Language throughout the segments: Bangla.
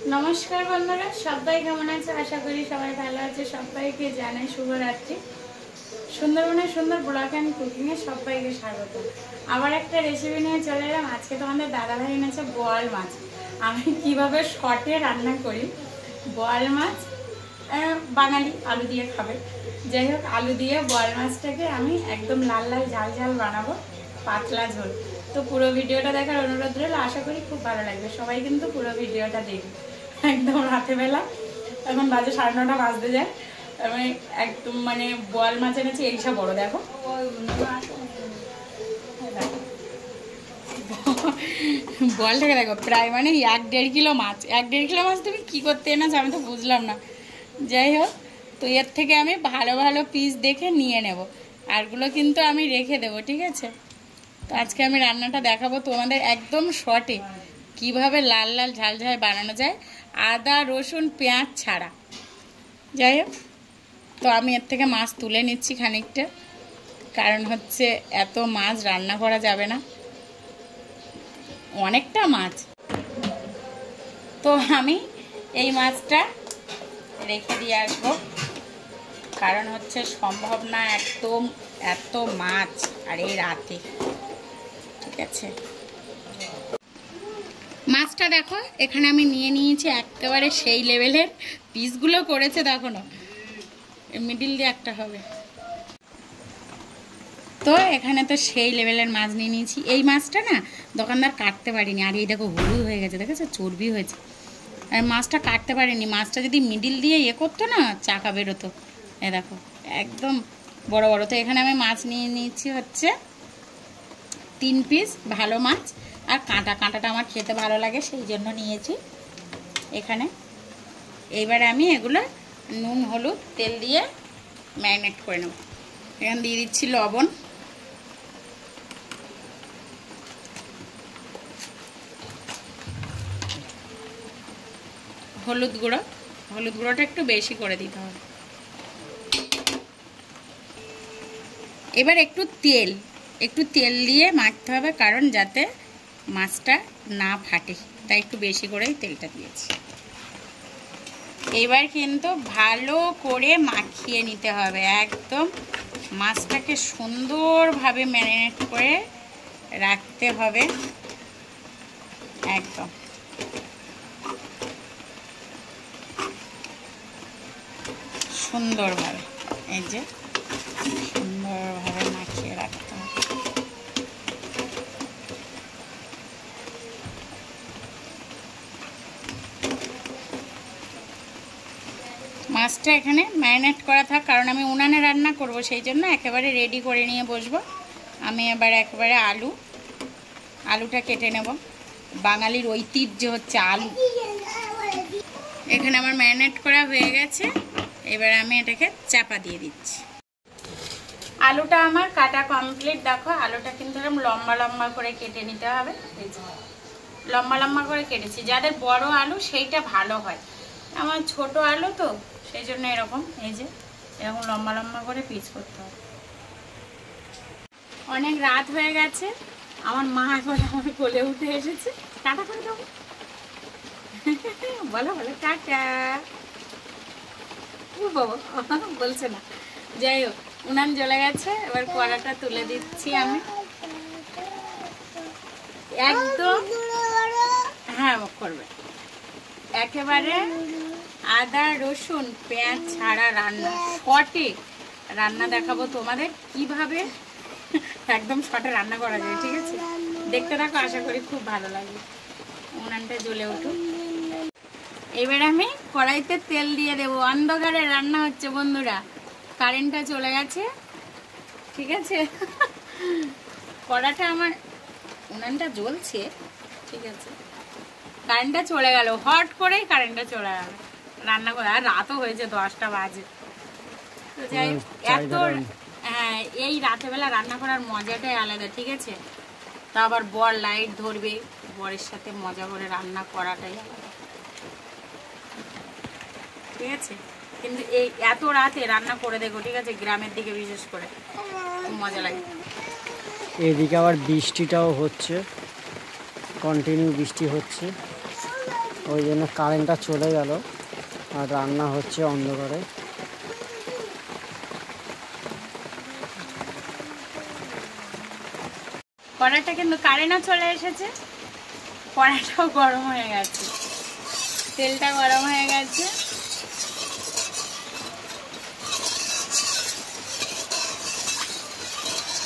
নমস্কার বন্ধুরা, সবাই কেমন আছে? আশা করি সবাই ভালো আছে। সবাইকে জানাই শুভরাত্রি। সুন্দরবনের সুন্দর ব্লগ অ্যান্ড কুকিংয়ে সবাইকে স্বাগত। আবার একটা রেসিপি নিয়ে চলে এলাম। আজকে তোমাদের দাদাভাই এনেছে বোয়াল মাছ। আমি কিভাবে শর্টে রান্না করি বোয়াল মাছ, বাঙালি আলু দিয়ে খাবে, যাই হোক আলু দিয়ে বোয়াল মাছটাকে আমি একদম লাল লাল ঝাল ঝাল বানাবো, পাতলা ঝোল। তো পুরো ভিডিওটা দেখার অনুরোধ রইল, আশা করি খুব ভালো লাগবে। সবাই কিন্তু পুরো ভিডিওটা দেখবে। একদম রাতেরবেলা, এখন বাজে 9:30 বাজতে যায়। আমি একদম বোয়াল মাছ এনেছি, এইসব বড় দেখো, বলটাকে দেখো, প্রায় 1-1.5 কিলো মাছ। 1-1.5 কিলো মাছ তুমি কি করতে এনেছো আমি তো বুঝলাম না। যাই হোক, তো এর থেকে আমি ভালো ভালো পিস দেখে নিয়ে নেব, আরগুলো কিন্তু আমি রেখে দেবো, ঠিক আছে? তো আজকে আমি রান্নাটা দেখাবো তোমাদের একদম শর্টে, কিভাবে লাল লাল ঝাল ঝাল বানানো যায় আদা রসুন পেঁয়াজ ছাড়া। যাই হোক, তো আমি এর থেকে মাছ তুলে নিচ্ছি খানিকটা, কারণ হচ্ছে এত মাছ রান্না করা যাবে না, অনেকটা মাছ। তো আমি এই মাছটা রেখে দিয়ে আসবো, কারণ হচ্ছে সম্ভব না একদম এত মাছ আর এই রাতে, ঠিক আছে? মাছটা দেখো, এখানে আমি নিয়ে নিয়েছি একেবারে সেই লেভেলের পিসগুলো করেছে, দেখো না, মিডিল দিয়ে একটা হবে। তো এখানে তো সেই লেভেলের মাছ নিয়ে নিয়েছি। এই মাছটা না দোকানদার কাটতে পারিনি, আর এই দেখো হলুদ হয়ে গেছে, দেখেছো, চর্বি হয়েছে। আর মাছটা কাটতে পারিনি, মাছটা যদি মিডিল দিয়ে করতো না, চাকা বেরোতো। এ দেখো একদম বড় বড়। তো এখানে আমি মাছ নিয়ে নিয়েছি হচ্ছে 3 পিস ভালো মাছ, আর কাঁটাটা আমার খেতে ভালো লাগে, সেই জন্য নিয়েছি এখানে। এইবারে আমি এগুলো নুন হলুদ তেল দিয়ে ম্যারিনেট করে নেব। এখানে দিয়ে দিচ্ছি লবণ, হলুদ গুঁড়োটা একটু বেশি করে দিতে হবে। এবার একটু তেল দিয়ে মাখতে হবে, কারণ যাতে মাছটা না ফাটে, তাই একটু বেশি করেই তেলটা দিয়েছি। এবার কিন্তু ভালো করে মাখিয়ে নিতে হবে, একদম মাছটাকে সুন্দরভাবে ম্যারিনেট করে রাখতে হবে, একদম সুন্দরভাবে। এই যে সুন্দরভাবে মাখিয়ে রাখতে হবে। মাছটা এখানে ম্যারিনেট করা থাক, কারণ আমি উনানে রান্না করব, সেই জন্য একেবারে রেডি করে নিয়ে বসবো। আমি এবার একেবারে আলুটা কেটে নেব। বাঙালির ঐতিহ্য হচ্ছে আলু। এখানে আমার ম্যারিনেট করা হয়ে গেছে, এবার আমি এটাকে চাপা দিয়ে দিচ্ছি। আলুটা আমার কাটা কমপ্লিট। দেখো আলুটা কিন্তু এরকম লম্বা লম্বা করে কেটে নিতে হবে, লম্বা লম্বা করে কেটেছি। যাদের বড় আলু সেইটা ভালো হয়, আমার ছোট আলু তো সেই জন্য এরকম, এই যে এরকম লম্বা লম্বা করে পিস করতে হবে। অনেক রাত হয়ে গেছে, আমার মা এখন আমার কোলে উঠে এসেছে। টাটা করে দেবো, বলো টাটা। বলছে না। যাই হোক, উনান জ্বলে গেছে, এবার কড়াটা তুলে দিচ্ছি আমি। একদম হ্যাঁ করবে, একেবারে আদা রসুন পেঁয়াজ ছাড়া রান্না, শর্টে রান্না দেখাবো তোমাদের কিভাবে একদম শর্টে রান্না করা যায়, ঠিক আছে? দেখতে থাকো, আশা করি খুব ভালো লাগবে। উনানটা জ্বলে উঠুক। এবার আমি কড়াইতে তেল দিয়ে দেবো। অন্ধকারে রান্না হচ্ছে বন্ধুরা, কারেন্টটা চলে গেছে, ঠিক আছে? কড়াটা আমার, উনানটা জ্বলছে, ঠিক আছে, কারেন্টটা চলে গেল, হট করেই কারেন্টটা চলে গেল। রান্না করে আর রাতও হয়েছে, 10টা বাজে। তো যাই এত, হ্যাঁ, এই রাতেবেলা রান্না করার মজাটাই আলাদা, ঠিক আছে? তা আবার বর লাইট ধরবে, বরের সাথে মজা করে রান্না করাটাই আলাদা, ঠিক আছে? কিন্তু এই এত রাতে রান্না করে দেখো, ঠিক আছে? গ্রামের দিকে বিশেষ করে খুব মজা লাগে। এদিকে আবার বৃষ্টিটাও হচ্ছে, কন্টিনিউ বৃষ্টি হচ্ছে, ওই জন্য কারেন্টটা চলে গেল আর রান্না হচ্ছে অন্ধকারে। কড়াইটা কিন্তু কারেন্টও চলে এসেছে, কড়াইটাও গরম হয়ে গেছে, তেলটা গরম হয়ে গেছে।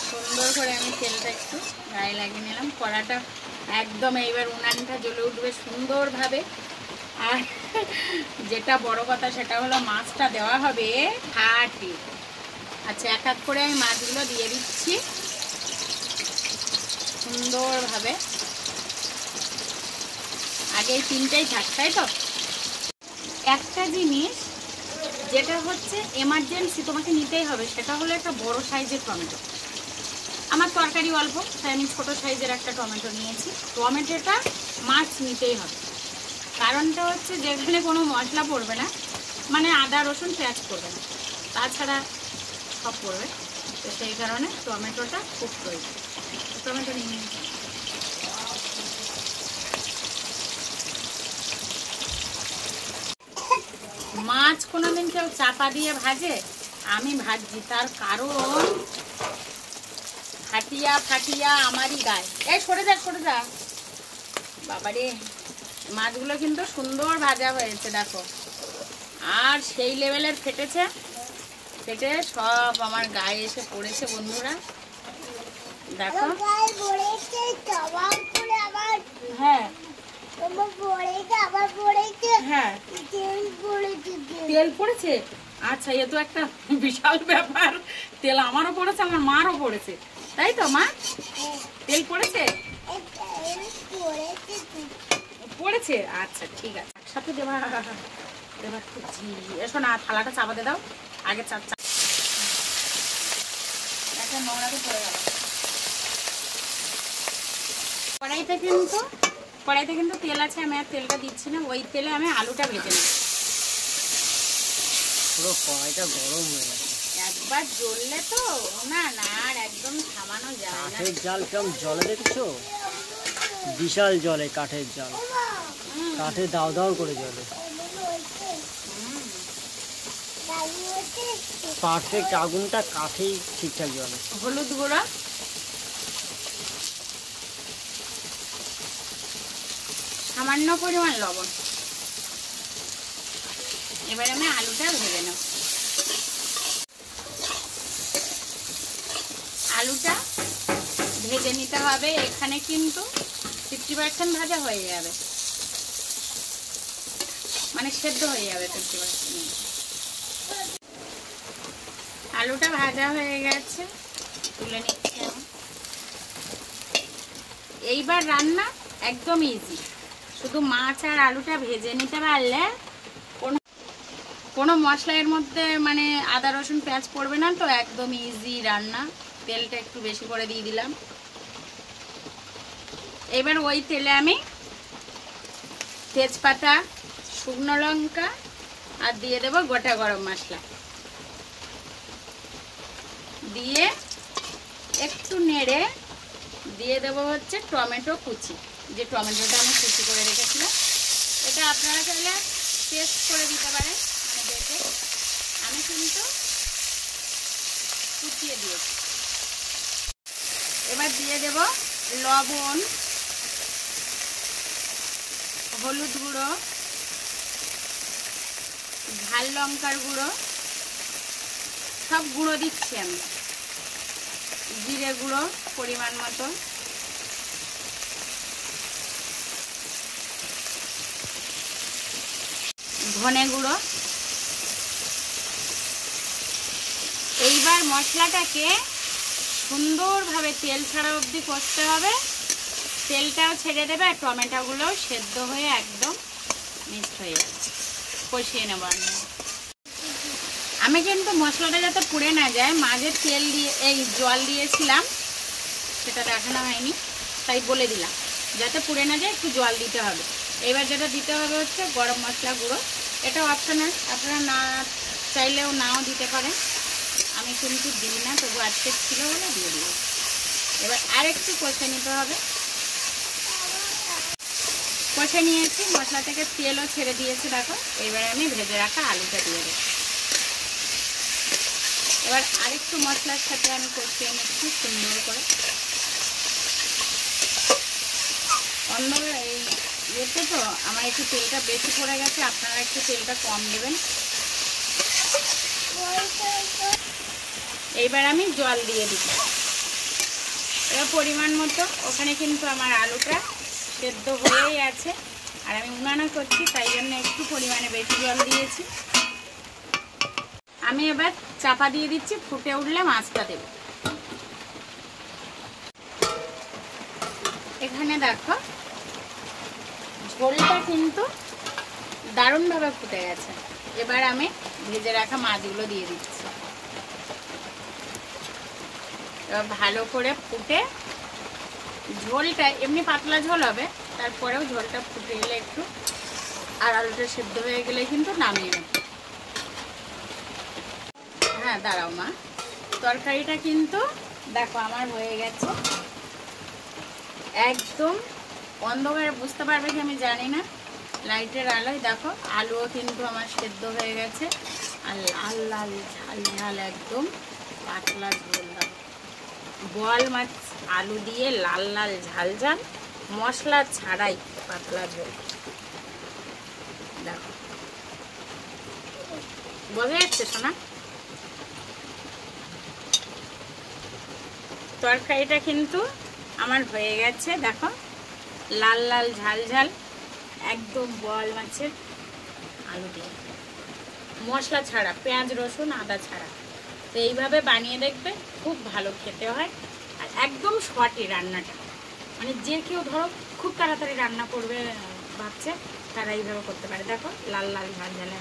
সুন্দর করে আমি তেলটা একটু গায়ে লাগিয়ে নিলাম। কড়াটা একদম এইবার উনানটা জ্বলে উঠবে সুন্দরভাবে। আর যেটা বড় কথা সেটা হলো মাছটা দেওয়া হবে খাঁটি। আচ্ছা, এক এক করে আমি মাছগুলো দিয়ে দিচ্ছি সুন্দরভাবে। আগে এই তিনটেই থাক, তাই তো? একটা জিনিস যেটা হচ্ছে এমার্জেন্সি তোমাকে নিতেই হবে, সেটা হলো একটা বড় সাইজের টমেটো। আমার তরকারি অল্প, তাই আমি ছোটো সাইজের একটা টমেটো নিয়েছি। টমেটোটা মাছ নিতেই হবে। কারণটা হচ্ছে যেখানে কোনো মশলা পড়বে না, মানে আদা রসুন পেঁয়াজ পড়বে না, তাছাড়া সব পড়বে, তো সেই কারণে টমেটোটা খুব প্রয়োজন। টমেটো নিয়ে নিয়েছি। মাছ কোনোদিন কেউ চাপা দিয়ে ভাজে? আমি ভাজছি, তার কারণ ফাটিয়া ফাটিয়া আমারই গায়ে। এই সরে যা, সরে যা বাবারে। মাছগুলো কিন্তু সুন্দর ভাজা হয়েছে দেখো, আর সেই লেভেলের ফেটেছে, ফেটে সব আমার গায়ে এসে পড়েছে বন্ধুরা দেখো। হ্যাঁ হ্যাঁ, তেল পড়েছে। আচ্ছা, এ তো একটা বিশাল ব্যাপার। তেল আমারও পড়েছে, আমার মারও পড়েছে, তাই তো মা? তেল পড়েছে, পড়েছে। আচ্ছা ঠিক আছে, একসাথে দেবা দেবা। এসো না, থালাটা চাপাতে দাও আগে। একটা নোংরাতে পড়ে গেল। কড়াইতে কিন্তু তেল আছে, আমি আর তেলটা দিচ্ছি না। ওই তেলে আমি আলুটা ভেজে নেব। পুরো কড়াইটা গরম হয়ে গেছে। একবার জ্বললে তো না না আর একদম থামানো যায় না। কাঠের জাল কেমন জলে দেখছো? বিশাল জলে কাঠের জাল, কাঠে দাও দাও করে জ্বলে। পারফেক্ট আগুনটা কাঠেই ঠিকঠাক জ্বলে। হলুদ গুঁড়া, সামান্য পরিমাণ লবণ। এবার আমি আলুটা ভেজে নেব। আলুটা ভেজে নিতে হবে। এখানে কিন্তু 50% ভাজা হয়ে যাবে, মানে সেদ্ধ হয়ে যাবে 50%। আলুটা ভাজা হয়ে গেছে, তুলে নিচ্ছি আমি। এইবার রান্না একদম ইজি, শুধু মাছ আর আলুটা ভেজে নিতে পারলে কোনো মশলা এর মধ্যে মানে আদা রসুন পেঁয়াজ পড়বে না, তো একদম ইজি রান্না। তেলটা একটু বেশি করে দিয়ে দিলাম। এবার ওই তেলে আমি তেজপাতা, শুকনো লঙ্কা আর দিয়ে দেব গোটা গরম মশলা, দিয়ে একটু নেড়ে দিয়ে দেবো হচ্ছে টমেটো কুচি। যে টমেটোটা আমি কুচি করে রেখেছিলাম, এটা আপনারা চাইলে পেস্ট করে দিতে পারেন, মানে বেটে। আমি কিন্তু কুচিয়ে দিয়েছি। এবার দিয়ে দেব লবণ, হলুদ গুঁড়ো, ঝাল লঙ্কার গুঁড়ো, সব গুঁড়ো দিচ্ছি আমি। জিরে গুঁড়ো পরিমাণ মতো, ধনে গুঁড়ো। এইবার মশলাটাকে সুন্দরভাবে তেল ছাড়া অবধি কষতে হবে। তেলটাও ছেড়ে দেবে আর টমেটোগুলোও সেদ্ধ হয়ে একদম মিক্সড হয়ে যাচ্ছে। কষিয়ে নেব আমি কিন্তু মশলাটা যাতে পুড়ে না যায়, মাঝে তেল দিয়ে এই জল দিয়েছিলাম, সেটা দেখানো হয়নি তাই বলে দিলাম, যাতে পুড়ে না যায় একটু জল দিতে হবে। এবার যেটা দিতে হবে হচ্ছে গরম মশলা গুঁড়ো। এটা অপশনাল, আপনারা না চাইলেও নাও দিতে পারেন, আমি কিন্তু দিই না, তবু আজকে ছিল বলে দিয়ে দিই। এবার আর একটু কষে নিতে হবে। কষে নিয়েছি, মশলা থেকে তেলও ছেড়ে দিয়েছে দেখো। এবারে আমি ভেজে রাখা আলুটা দিয়ে দেবো। এবার আরেকটু মশলার সাথে আমি কষিয়ে নিচ্ছি সুন্দর করে। অন্য এই ইয়েতে তো আমার একটু তেলটা বেশি পড়ে গেছে, আপনারা একটু তেলটা কম দেবেন। এইবার আমি জল দিয়ে দিব এবার পরিমাণ মতো। ওখানে কিন্তু আমার আলুটা সেদ্ধ হয়েই আছে, আর আমি উনানা করছি তাই জন্য একটু পরিমাণে বেশি জল দিয়েছি। আমি এবার চাপা দিয়ে দিচ্ছি, ফুটে উঠলে মাছটা দেব। এখানে দেখো ঝোলটা কিন্তু দারুণভাবে ফুটে গেছে। এবার আমি ভেজে রাখা মাছগুলো দিয়ে দিচ্ছি। এবার ভালো করে ফুটে ঝোলটা এমনি পাতলা ঝোল হবে, তারপরেও ঝোলটা ফুটে গেলে একটু আর আলুটা সেদ্ধ হয়ে গেলে কিন্তু নামিয়ে নেব। হ্যাঁ দাঁড়াও মা, তরকারিটা কিন্তু দেখো আমার হয়ে গেছে একদম। অন্ধকারে বুঝতে পারবে কি আমি জানি না, লাইটের আলোয় দেখো আলুও কিন্তু আমার সেদ্ধ হয়ে গেছে, আর লাল লাল ঝাল ঝাল একদম পাতলা ঝোল। বোয়াল মাছ আলু দিয়ে লাল লাল ঝাল ঝাল মশলা ছাড়াই পাতলা ঝোল। দেখো বোঝা যাচ্ছে শোনা? তরকারিটা কিন্তু আমার হয়ে গেছে দেখো, লাল লাল ঝাল ঝাল একদম বোয়াল মাছের আলু দিয়ে মশলা ছাড়া, পেঁয়াজ রসুন আদা ছাড়া। তো এইভাবে বানিয়ে দেখবে, খুব ভালো খেতে হয়। আর একদম শর্টই রান্নাটা, মানে যে কেউ ধরো খুব তাড়াতাড়ি রান্না করবে ভাবছে তারা এইভাবে করতে পারে। দেখো লাল লাল ঝাল ঝাল